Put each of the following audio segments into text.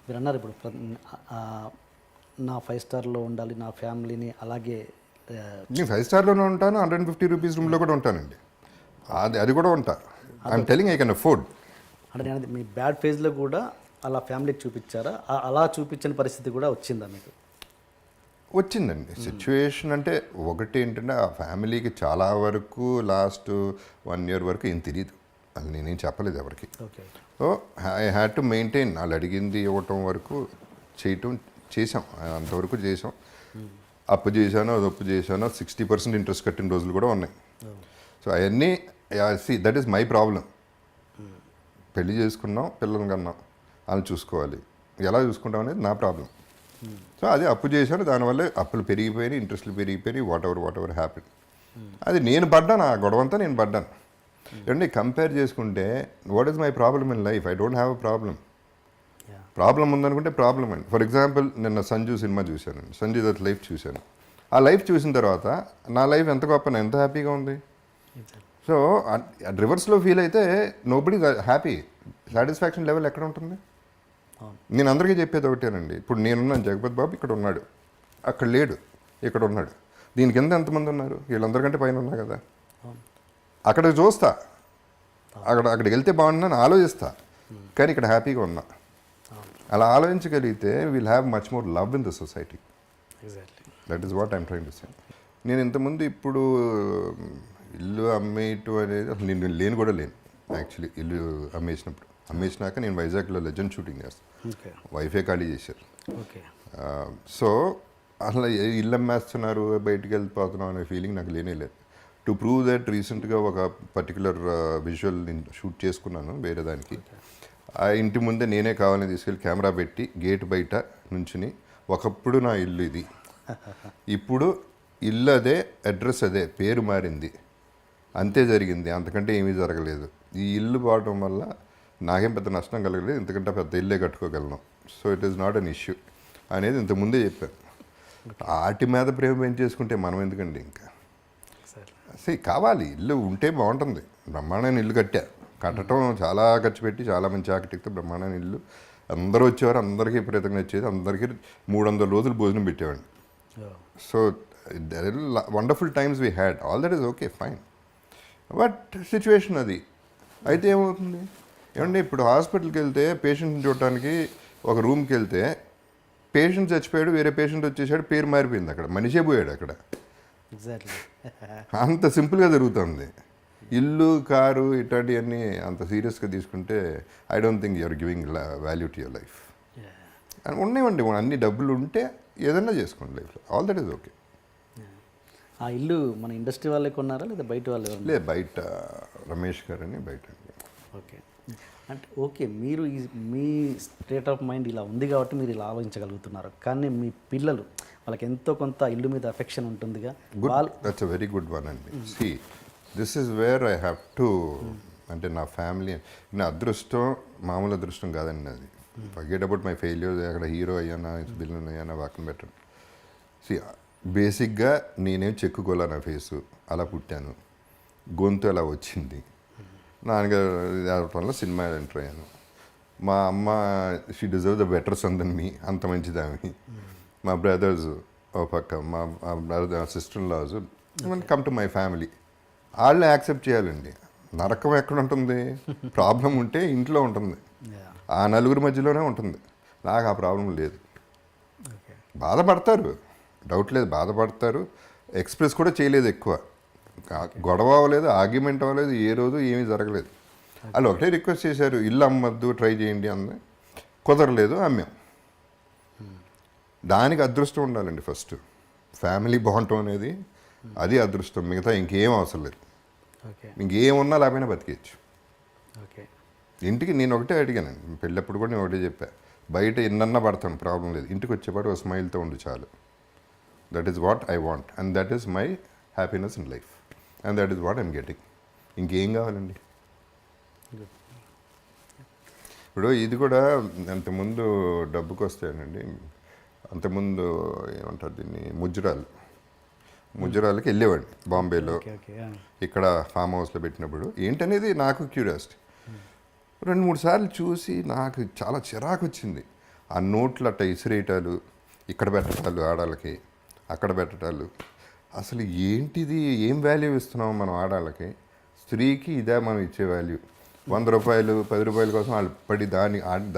మీరు అన్నారు ఇప్పుడు నా 5 స్టార్లో ఉండాలి, నా ఫ్యామిలీని అలాగే నేను 5 స్టార్లోనే ఉంటాను, 150 రూపీస్ రూమ్లో కూడా ఉంటానండి. అది కూడా ఉంటా. I'm telling I can afford. అంటే నేను మీ బ్యాడ్ ఫేజ్లో కూడా అలా ఫ్యామిలీకి చూపించారా? అలా చూపించని పరిస్థితి కూడా వచ్చిందా మీకు? వచ్చిందండి సిచ్యువేషన్. అంటే ఒకటి ఏంటంటే ఆ ఫ్యామిలీకి చాలా వరకు లాస్ట్ 1 year వరకు ఏం తెలియదు, అది నేనేం చెప్పలేదు ఎవరికి. Okay. So I had to maintain. వాళ్ళు అడిగింది ఇవ్వటం వరకు చేసాం, అంతవరకు చేసాం. అప్పు చేశాను, అది అప్పు చేశాను, 60% ఇంట్రెస్ట్ కట్టిన రోజులు కూడా ఉన్నాయి. సో అవన్నీ దట్ ఈస్ మై ప్రాబ్లం. పెళ్లి చేసుకున్నాం, పిల్లలు కన్నాం, వాళ్ళని చూసుకోవాలి, ఎలా చూసుకుంటాం అనేది నా ప్రాబ్లం. సో అది అప్పు చేశాను, దానివల్ల అప్పులు పెరిగిపోయినాయి, ఇంట్రెస్ట్లు పెరిగిపోయినాయి, వాట్ ఎవర్ హ్యాపీ. అది నేను పడ్డాను, ఆ గొడవంతా నేను పడ్డాను. ఏమంటే కంపేర్ చేసుకుంటే what is my problem in life? I don't have a problem ఉందనుకుంటే ప్రాబ్లం అండి. ఫర్ ఎగ్జాంపుల్ నిన్న సంజు సినిమా చూశాను, సంజు దత్ లైఫ్ చూశాను. ఆ లైఫ్ చూసిన తర్వాత నా లైఫ్ ఎంత గొప్ప, ఎంత హ్యాపీగా ఉంది. సో రివర్స్లో ఫీల్ అయితే నోబడీ హ్యాపీ. సాటిస్ఫాక్షన్ లెవెల్ ఎక్కడ ఉంటుంది? నేను అందరికీ చెప్పేది ఒకటేనండి. ఇప్పుడు నేనున్నాను, జగపతి బాబు ఇక్కడ ఉన్నాడు, అక్కడ లేడు, ఇక్కడ ఉన్నాడు. దీని కింద ఎంతమంది ఉన్నారు? వీళ్ళందరికంటే పైన ఉన్నా కదా. అక్కడ చూస్తా, అక్కడికి వెళ్తే బాగుంటుందని ఆలోచిస్తా, కానీ ఇక్కడ హ్యాపీగా ఉన్నా. అలా ఆలోచించగలిగితే will have much more love in the society. That is what I'm trying to say. నేను ఇంతకుముందు ఇప్పుడు ఇల్లు అమ్మేయటం అనేది అసలు నేను లేను కూడా లేను. యాక్చువల్లీ ఇల్లు అమ్మేసినాక నేను వైజాగ్లో లెజెండ్ షూటింగ్ చేస్తాను, వైఫే ఖాళీ చేశారు. సో అసలు ఇల్లు అమ్మేస్తున్నారు, బయటికి వెళ్ళిపోతున్నాం అనే ఫీలింగ్ నాకు లేనే లేదు. టు ప్రూవ్ దట్ రీసెంట్గా ఒక పర్టికులర్ విజువల్ నేను షూట్ చేసుకున్నాను వేరే దానికి. ఆ ఇంటి ముందే నేనే కావాలని తీసుకెళ్ళి కెమెరా పెట్టి గేట్ బయట నుంచుని, ఒకప్పుడు నా ఇల్లు ఇది, ఇప్పుడు ఇల్లు అదే, అడ్రస్ అదే, పేరు మారింది, అంతే జరిగింది, అంతకంటే ఏమీ జరగలేదు. ఈ ఇల్లు పోవడం వల్ల నాకేం పెద్ద నష్టం కలగలేదు, ఎందుకంటే పెద్ద ఇల్లే కట్టుకోగలను. So it is not an issue అనేది ఇంతకుముందే చెప్పాను. వాటి మీద ప్రేమ పెంచేసుకుంటే మనం ఎందుకండి ఇంకా కావాలి. ఇల్లు ఉంటే బాగుంటుంది. బ్రహ్మాండమైన ఇల్లు కట్టడం చాలా ఖర్చు పెట్టి చాలా మంచి ఆర్కిటెక్ట్తో బ్రహ్మాండమైన ఇల్లు, అందరూ వచ్చేవారు, అందరికీ విపరీతంగా వచ్చేది, అందరికీ 300 రోజులు భోజనం పెట్టేవాడిని. So wonderful times we had, all that is okay fine. But situation అది అయితే ఏమవుతుంది ఏమంటే, ఇప్పుడు హాస్పిటల్కి వెళ్తే పేషెంట్ని చూడటానికి ఒక రూమ్కి వెళ్తే పేషెంట్ చచ్చిపోయాడు, వేరే పేషెంట్ వచ్చేసాడు, పేరు మారిపోయింది, అక్కడ మనిషే పోయాడు అక్కడ. అంత సింపుల్గా జరుగుతుంది. ఇల్లు, కారు ఇట్లాంటివన్నీ అంత సీరియస్గా తీసుకుంటే I don't think you're giving value to your life. ఉన్నాయండి, అన్ని డబ్బులు ఉంటే ఏదన్నా చేసుకోండి లైఫ్లో, ఆల్ దట్ ఈస్ ఓకే. ఆ ఇల్లు మన ఇండస్ట్రీ వాళ్ళే కొన్నారా లేదా బయట వాళ్ళు? లేదు, బయట రమేష్ గారు అని బయట. ఓకే. అంటే ఓకే, మీరు మీ స్టేట్ ఆఫ్ మైండ్ ఇలా ఉంది కాబట్టి మీరు ఇలా ఆలోచించగలుగుతున్నారు, కానీ మీ పిల్లలు వాళ్ళకి ఎంతో కొంత ఇల్లు మీద అఫెక్షన్ ఉంటుందిగా. That's a very good one అండి. See this is where I have to, అంటే నా ఫ్యామిలీ, నా అదృష్టం మామూలు అదృష్టం కాదండి అది. ఫర్గెట్ అబౌట్ మై ఫెయిల్యూర్స్, అక్కడ హీరో అయ్యానా, విలన్ అయ్యానా పక్కన పెట్టండి. సి బేసిక్గా నేనేం చెక్కుకోలే, నా ఫేసు అలా పుట్టాను, గొంతు అలా వచ్చింది, నాన్నగారు వల్ల సినిమా ఎంటర్ అయ్యాను. మా అమ్మ she deserve the better son than me, అంత మంచిది ఆమె. మా బ్రదర్స్ ఓ పక్క, మా brother sister in laws, come to my family, వాళ్ళని యాక్సెప్ట్ చేయాలండి. నరకం ఎక్కడ ఉంటుంది? ప్రాబ్లం ఉంటే ఇంట్లో ఉంటుంది, ఆ నలుగురి మధ్యలోనే ఉంటుంది. నాకు ఆ ప్రాబ్లం లేదు. బాధపడతారు, డౌట్ లేదు, బాధపడతారు. ఎక్స్ప్రెస్ కూడా చేయలేదు ఎక్కువ, గొడవ అవ్వలేదు, ఆర్గ్యుమెంట్ అవ్వలేదు, ఏ రోజు ఏమీ జరగలేదు. వాళ్ళు ఒకటే రిక్వెస్ట్ చేశారు, ఇల్లు అమ్మద్దు, ట్రై చేయండి అంది, కుదరలేదు, అమ్మాం. దానికి అదృష్టం ఉండాలండి ఫస్ట్. ఫ్యామిలీ బాగుంటాం అనేది అది అదృష్టం, మిగతా ఇంకేం అవసరం లేదు. ఇంకేమున్నా లేకపోయినా బతికేయచ్చు. ఇంటికి నేను ఒకటే అడిగానండి, పెళ్ళప్పుడు కూడా నేను ఒకటే చెప్పా, బయట ఎన్నన్నా పడతాను ప్రాబ్లం లేదు, ఇంటికి వచ్చేపాటు ఒక స్మైల్తో ఉండి చాలు. That is what I want and that is my happiness in life and that is what I'm getting. ఇంకేం కావాలండి? ఇప్పుడు ఇది కూడా అంతకుముందు డబ్బుకి వస్తాయనండి, అంతకుముందు ఏమంటారు దీన్ని, ముజ్జరాలకి వెళ్ళేవాడిని బాంబేలో, ఇక్కడ ఫామ్ హౌస్లో పెట్టినప్పుడు. ఏంటనేది నాకు క్యూరియాసిటీ. 2-3 సార్లు చూసి నాకు చాలా చిరాకు వచ్చింది. ఆ నోట్లు అట్ట ఇసిరేయటాలు, ఇక్కడ పెట్టటాలు ఆడాళ్ళకి, అక్కడ పెట్టటాలు, అసలు ఏంటిది, ఏం వాల్యూ ఇస్తున్నాం మనం ఆడాళ్ళకి? స్త్రీకి ఇదే మనం ఇచ్చే వాల్యూ. 100 రూపాయలు 10 రూపాయల కోసం వాళ్ళు పడి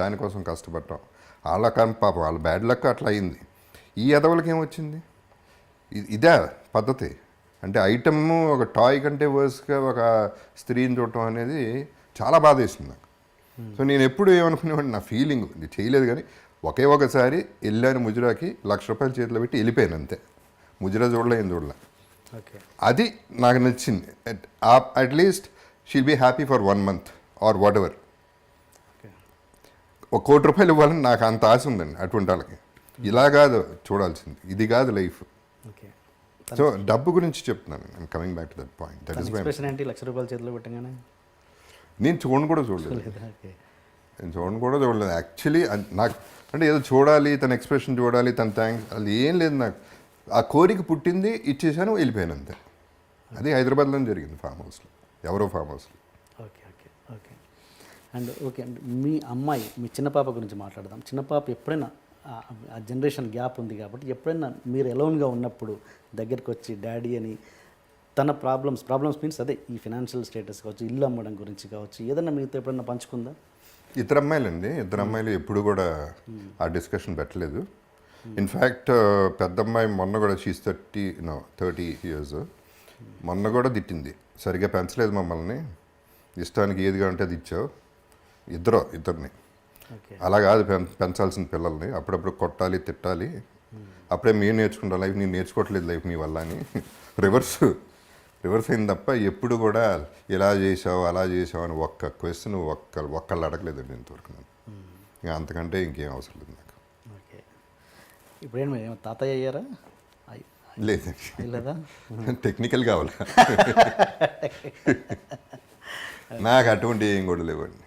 దానికోసం కష్టపడటం. వాళ్ళ కానీ పాపం వాళ్ళ బ్యాడ్ లక్ అట్లా అయింది. ఈ ఎదవలకి ఏమొచ్చింది? ఇదే పద్ధతి. అంటే ఐటమ్ ఒక టాయ్ కంటే వర్స్గా ఒక స్త్రీని చూడటం అనేది చాలా బాధ వేసింది నాకు. సో నేను ఎప్పుడు ఏమనుకునేవాడిని, నా ఫీలింగ్ ఇది చేయలేదు కానీ ఒకసారి వెళ్ళాను ముజరాకి, ₹1,00,000 చేతిలో పెట్టి వెళ్ళిపోయాను అంతే. ముజరా చూడలే, ఏం చూడలే. ఓకే, అది నాకు నచ్చింది. At least she'll be happy for 1 month or whatever. Okay, ₹1,00,00,000 ఇవ్వాలని నాకు అంత ఆశ ఉందండి అటువంటి వాళ్ళకి. ఇలా కాదు చూడాల్సింది, ఇది కాదు లైఫ్. ఓకే. సో డబ్బు గురించి చెప్తున్నాను. I'm coming back to that point. That is my expression ఏంటి ₹1,00,000 చేతిలో పెట్టగానే? నేను చూడను కూడా చూడలేదు. ఓకే, నేను చూడను కూడా చూడలేదు యాక్చువల్లీ. నాకు అంటే ఏదో చూడాలి, తన ఎక్స్ప్రెషన్ చూడాలి, తన థ్యాంక్స్, అది ఏం లేదు నాకు. ఆ కోరిక పుట్టింది, ఇచ్చేసాను, వెళ్ళిపోయాను అంతే. అది హైదరాబాద్లో జరిగింది, ఫామ్ హౌస్లో, ఎవరో ఫామ్ హౌస్లో. Okay, okay, okay. And okay అండి, మీ అమ్మాయి, మీ చిన్న పాప గురించి మాట్లాడదాం. చిన్న పాప ఎప్పుడైనా ఆ జనరేషన్ గ్యాప్ ఉంది కాబట్టి ఎప్పుడైనా మీరు ఎలోన్గా ఉన్నప్పుడు దగ్గరికి వచ్చి డాడీ అని తన ప్రాబ్లమ్స్ మీన్స్ అదే ఈ ఫినాన్షియల్ స్టేటస్ కావచ్చు, ఇల్లు అమ్మడం గురించి కావచ్చు, ఏదైనా మీతో ఎప్పుడైనా పంచుకుందా? ఇద్దరు అమ్మాయిలు ఎప్పుడు కూడా ఆ డిస్కషన్ పెట్టలేదు. ఇన్ఫ్యాక్ట్ పెద్దమ్మాయి మొన్న కూడా షీస్ 30 years, మొన్న కూడా తిట్టింది, సరిగ్గా పెంచలేదు మమ్మల్ని, ఇష్టానికి ఏది కావాలంటే అది ఇచ్చావు. ఇద్దరిని ఓకే, అలా కాదు పెంచాల్సిన పిల్లల్ని, అప్పుడప్పుడు కొట్టాలి, తిట్టాలి, అప్పుడే మేము నేర్చుకుంటాం లైఫ్, నేను నేర్చుకోవట్లేదు లైఫ్ నీ వల్ల అని రివర్స్ అయింది తప్ప ఎప్పుడు కూడా ఇలా చేసావు అలా చేసావు అని ఒక్క క్వశ్చన్ ఒక్కళ్ళు అడగలేదండి ఇంతవరకు. నేను ఇంకా అంతకంటే ఇంకేం అవసరం లేదు నాకు. ఓకే. ఇప్పుడేం తాతయ్య అయ్యారా? లేదండి, లేదా? టెక్నికల్ కావాలా? నాకు అటువంటి ఏం కూడా లేవండి.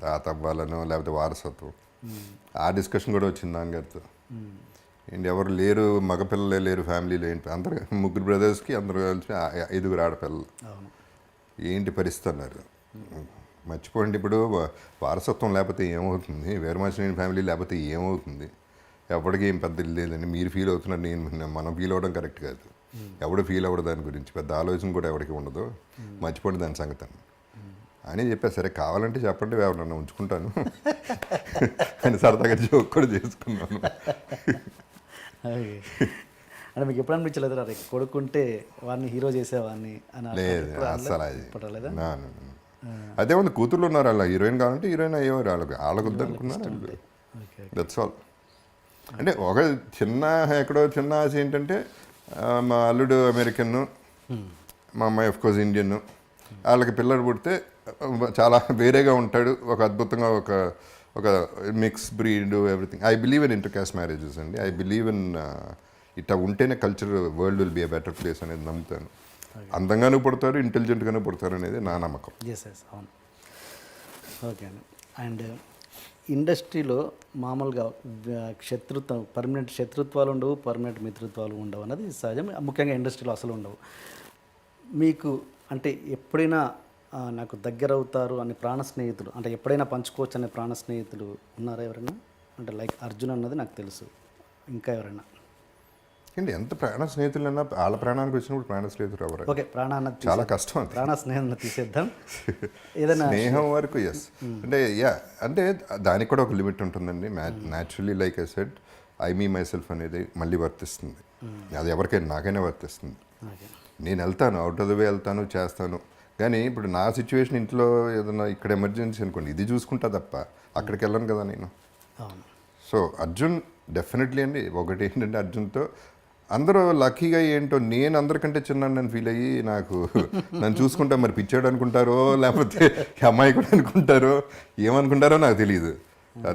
తాత అవ్వాలనో లేకపోతే వారసత్వం, ఆ డిస్కషన్ కూడా వచ్చింది నాన్నగారితో. ఏంటి ఎవరు లేరు, మగపిల్లలే లేరు ఫ్యామిలీలో, ఏంటి అందరు 3 బ్రదర్స్కి అందరూ కలిసి 5 ఆడపిల్లలు, ఏంటి పరిస్థితి అన్నారు. మర్చిపోండి, ఇప్పుడు వారసత్వం లేకపోతే ఏమవుతుంది, వీరమాచినేని ఫ్యామిలీ లేకపోతే ఏమవుతుంది, ఎవరికి ఏం పెద్ద లేదండి. మీరు ఫీల్ అవుతున్నారు, మనం ఫీల్ అవ్వడం కరెక్ట్ కాదు. ఎవడు ఫీల్ అవ్వడు దాని గురించి, పెద్ద ఆలోచన కూడా ఎవరికి ఉండదు, మర్చిపోండి దాని సంగతి అని చెప్పారు. సరే కావాలంటే చెప్పండి, ఎవరన్నా ఉంచుకుంటాను అని సరదాగా జోక్ కూడా చేసుకున్నాను. అంటే మీకు ఎప్పుడు అనిపించలేదు రా కొడుకుంటే వాడిని హీరో చేసేవాడిని అని? లేదు అసలు అది అదే ఉంది. కూతుర్లు ఉన్నారు, అలా హీరోయిన్ కావాలంటే హీరోయిన్ అయ్యేవారు, వాళ్ళకు వద్దనుకున్నారు. That's all. అంటే ఒక ఎక్కడో చిన్న ఆశ ఏంటంటే, మా అల్లుడు అమెరికన్, మా అమ్మాయి ఆఫ్కోర్స్ ఇండియన్, వాళ్ళకి పిల్లడు పుడితే చాలా వేరేగా ఉంటాడు, ఒక అద్భుతంగా ఒక mix breed everything. I believe in inter caste marriages అండి. ఐ బిలీవ్ ఇన్ ఇట్లా ఉంటేనే culture world will be a better place అనేది నమ్ముతాను. అందంగానూ పుడతారు, ఇంటెలిజెంట్గానూ పుడతారు అనేది నా నమ్మకం. ఎస్ అవును. ఓకే అండి. అండ్ ఇండస్ట్రీలో మామూలుగా పర్మనెంట్ శత్రుత్వాలు ఉండవు, పర్మనెంట్ మిత్రుత్వాలు ఉండవు అన్నది సహజం. ముఖ్యంగా ఇండస్ట్రీలో అసలు ఉండవు. మీకు అంటే ఎప్పుడైనా నాకు దగ్గర అవుతారు అనే ప్రాణ స్నేహితులు, అంటే ఎప్పుడైనా పంచుకోవచ్చు అనే ప్రాణ స్నేహితులు ఉన్నారా ఎవరైనా? అంటే లైక్ అర్జున్ అన్నది నాకు తెలుసు, ఇంకా ఎవరైనా? ఏంటి ఎంత ప్రాణ స్నేహితులు అన్నా వాళ్ళ ప్రాణానికి వచ్చినప్పుడు ప్రాణ స్నేహితులు ఎవరు? ఓకే, ప్రాణాన్ని చాలా కష్టం అది. ప్రాణ స్నేహం తీసేద్దాం. ఏదైనా స్నేహం వరకు ఎస్, అంటే అంటే దానికి కూడా ఒక లిమిట్ ఉంటుందండి. Naturally like I said, I me my self అనేది మళ్ళీ వర్తిస్తుంది. అది ఎవరికైనా, నాకైనా వర్తిస్తుంది. నేను వెళ్తాను, అవుట్ ఆఫ్ ద వే వెళ్తాను, చేస్తాను. కానీ ఇప్పుడు నా సిచ్యువేషన్ ఇంట్లో ఏదైనా ఇక్కడ ఎమర్జెన్సీ అనుకోండి, ఇది చూసుకుంటా తప్ప అక్కడికి వెళ్ళను కదా నేను. సో అర్జున్ డెఫినెట్లీ అండి. ఒకటి ఏంటంటే అర్జున్తో అందరూ లక్కీగా ఏంటో, నేను అందరికంటే చిన్నాను నన్ను ఫీల్ అయ్యి నాకు నన్ను చూసుకుంటా మరి పిచ్చాడు అనుకుంటారో లేకపోతే అమ్మాయి కూడా అనుకుంటారో ఏమనుకుంటారో నాకు తెలియదు.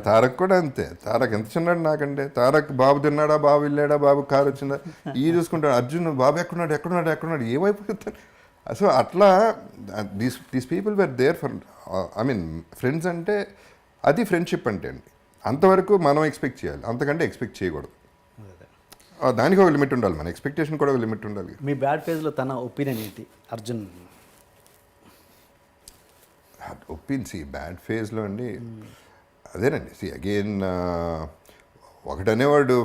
తారక్ కూడా అంతే. తారక్ ఎంత చిన్నాడు నాకంటే. తారక్ బాబు తిన్నాడా, బాబు వెళ్ళాడా, బాబు కారు వచ్చిందా, ఈ చూసుకుంటాడు. అర్జున్ బాబు ఎక్కడున్నాడు ఏమైపోతాడు. సో అట్లా these people were there for, I mean friends అంటే అది ఫ్రెండ్షిప్ అంటే అండి. అంతవరకు మనం ఎక్స్పెక్ట్ చేయాలి, అంతకంటే ఎక్స్పెక్ట్ చేయకూడదు. దానికి ఒక లిమిట్ ఉండాలి, మన ఎక్స్పెక్టేషన్ కూడా ఒక లిమిట్ ఉండాలి. మీ బ్యాడ్ ఫేజ్లో తన ఒపీనియన్ ఏంటి అర్జున్? బ్యాడ్ ఫేజ్లో అండి అదేనండి. అగైన్ ఒకటనేవాడు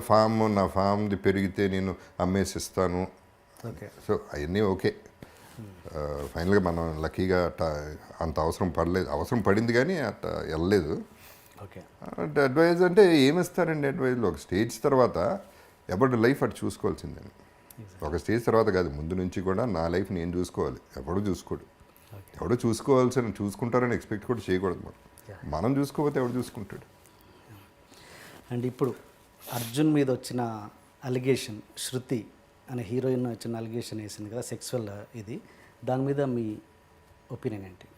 నా ఫామ్ది పెరిగితే నేను అమ్మేసిస్తాను. ఓకే. సో అవన్నీ ఓకే. ఫైనల్గా మనం లక్కీగా అంత అవసరం పడింది కానీ అట్ట వెళ్ళలేదు. ఓకే. అడ్వైజ్ అంటే ఏమిస్తారండి అడ్వైజ్లో? ఒక స్టేజ్ తర్వాత ఎవరి లైఫ్ అటు చూసుకోవాల్సిందే. ఒక స్టేజ్ తర్వాత కాదు, ముందు నుంచి కూడా నా లైఫ్ నేను చూసుకోవాలి. ఎవడో చూసుకోడు. ఎవడో చూసుకుంటారని ఎక్స్పెక్ట్ కూడా చేయకూడదు. మనం చూసుకోకపోతే ఎవడు చూసుకుంటాడు? అండ్ ఇప్పుడు అర్జున్ మీద వచ్చిన అలిగేషన్, శృతి అనే హీరోయిన్ వచ్చిన అలిగేషన్ వేసింది కదా, సెక్సువల్ ఇది, దాని మీద మీ ఒపీనియన్ ఏంటి?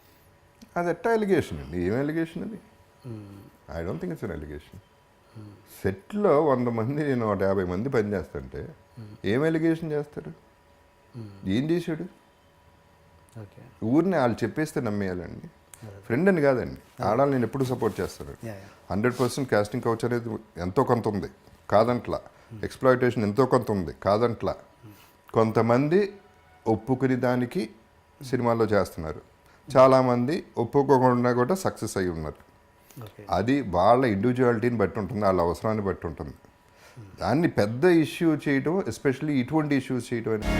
అది ఎట్టా ఎలిగేషన్ అండి? ఏం ఎలిగేషన్ అది? I don't think it's an allegation. సెట్లో 100 మంది, నేను 150 మంది పని చేస్తుంటే ఏం ఎలిగేషన్ చేస్తారు? ఏం చేశాడు? ఓకే. ఊరిని వాళ్ళు చెప్పేస్తే నమ్మేయాలండి. ఫ్రెండ్ అని కాదండి. ఆడాలి నేను ఎప్పుడు సపోర్ట్ చేస్తాను. 100% కాస్టింగ్ కౌచ్ అనేది ఎంతో కొంత ఉంది, కాదంట్లా. ఎక్స్ప్లాయిటేషన్ ఎంతో కొంత ఉంది, కాదంట్లా. కొంతమంది ఒప్పుకుని దానికి సినిమాల్లో చేస్తున్నారు, చాలామంది ఒప్పుకోకుండా కూడా సక్సెస్ అయి ఉన్నారు. అది వాళ్ళ ఇండివిజువాలిటీని బట్టి ఉంటుంది, వాళ్ళ అవసరాన్ని బట్టి ఉంటుంది. దాన్ని పెద్ద ఇష్యూ చేయడం, ఎస్పెషల్లీ ఇటువంటి ఇష్యూస్ చేయడం అనేది